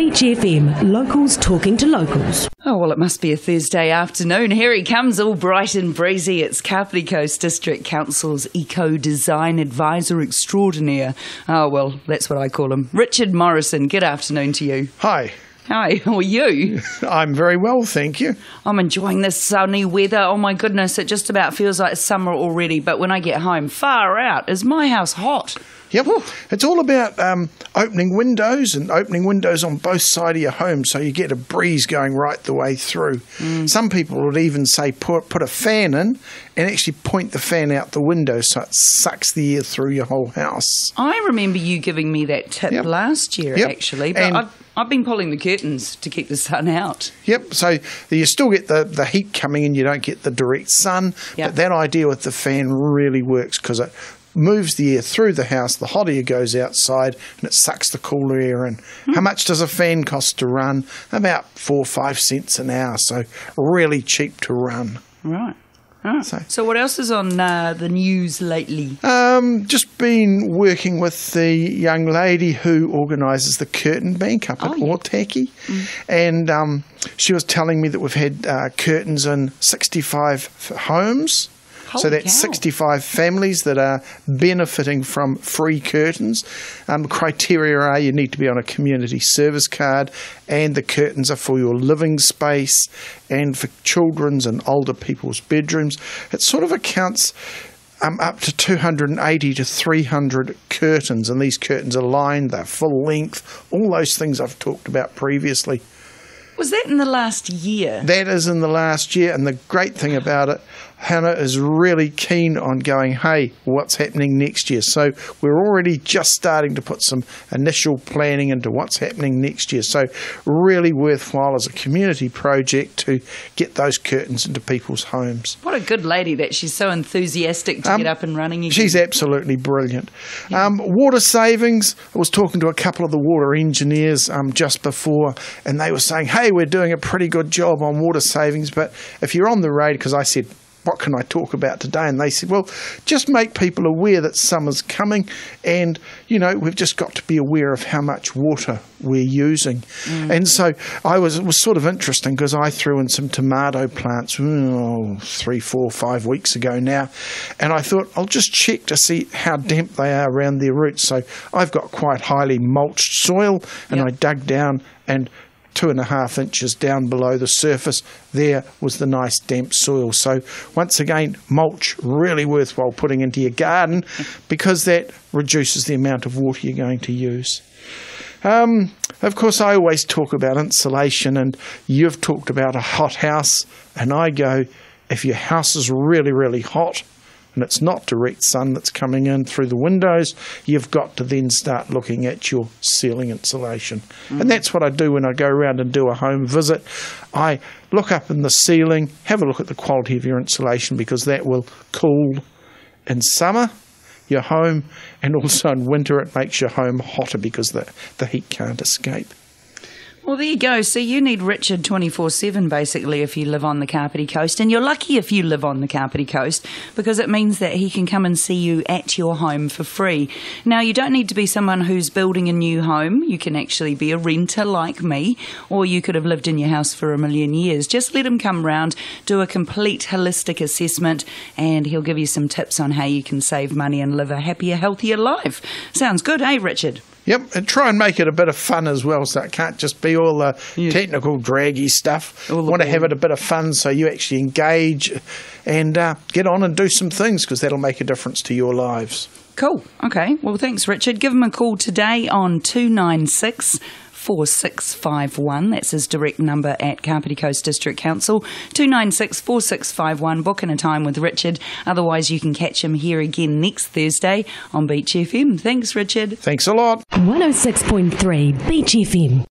Beach FM, locals talking to locals. Oh, well, it must be a Thursday afternoon. Here he comes, all bright and breezy. It's Kapiti Coast District Council's Eco-Design Advisor Extraordinaire. Oh, well, that's what I call him. Richard Morrison, good afternoon to you. Hi. Hi, how are you? I'm very well, thank you. I'm enjoying this sunny weather. Oh my goodness, it just about feels like summer already, but when I get home, far out, is my house hot? Yep, it's all about opening windows on both sides of your home so you get a breeze going right the way through. Some people would even say put a fan in and actually point the fan out the window so it sucks the air through your whole house. I remember you giving me that tip last year, actually, but I've been pulling the curtains to keep the sun out. Yep, so you still get the heat coming in, you don't get the direct sun, but that idea with the fan really works because it moves the air through the house, the hot air goes outside and it sucks the cooler air in. How much does a fan cost to run? About 4 or 5 cents an hour, so really cheap to run. Right. So what else is on the news lately? Just been working with the young lady who organises the Curtain Bank up at Otaki, and she was telling me that we've had curtains in 65 homes. So that's 65 families that are benefiting from free curtains. Criteria are you need to be on a community service card, and the curtains are for your living space and for children's and older people's bedrooms. It sort of accounts up to 280 to 300 curtains, and these curtains are lined, they're full length, all those things I've talked about previously. Was that in the last year? That is in the last year, and the great thing about it, Hannah is really keen on going, hey, what's happening next year? So we're already just starting to put some initial planning into what's happening next year. So really worthwhile as a community project to get those curtains into people's homes. What a good lady that she's so enthusiastic to get up and running again. She's absolutely brilliant. Water savings, I was talking to a couple of the water engineers just before, and they were saying, hey, we're doing a pretty good job on water savings, but if you're on the road, because I said, what can I talk about today? And they said, well, just make people aware that summer's coming, and, you know, we've just got to be aware of how much water we're using. And so it was sort of interesting because I threw in some tomato plants 3, 4, 5 weeks ago now, and I thought I'll just check to see how damp they are around their roots. So I've got quite highly mulched soil, and I dug down, and 2.5 inches down below the surface, there was the nice damp soil. So once again, mulch really worthwhile putting into your garden because that reduces the amount of water you're going to use. Of course, I always talk about insulation, and you've talked about a hot house, and I go, if your house is really, really hot, and it's not direct sun that's coming in through the windows, you've got to then start looking at your ceiling insulation. And that's what I do when I go around and do a home visit. I look up in the ceiling, have a look at the quality of your insulation, because that will cool in summer your home, and also in winter it makes your home hotter because the heat can't escape. Well, there you go. So you need Richard 24/7 basically if you live on the Kapiti Coast, and you're lucky if you live on the Kapiti Coast because it means that he can come and see you at your home for free. Now, you don't need to be someone who's building a new home. You can actually be a renter like me, or you could have lived in your house for 1,000,000 years. Just let him come round, do a complete holistic assessment, and he'll give you some tips on how you can save money and live a happier, healthier life. Sounds good, eh, Richard? Yep, and try and make it a bit of fun as well, so it can't just be all the technical, draggy stuff. Want to have it a bit of fun so you actually engage and get on and do some things, because that'll make a difference to your lives. Cool. Okay. Well, thanks, Richard. Give him a call today on 296 4651. That's his direct number at Kapiti Coast District Council. 296 4651. Book in a time with Richard. Otherwise, you can catch him here again next Thursday on Beach FM. Thanks, Richard. Thanks a lot. 106.3 Beach FM.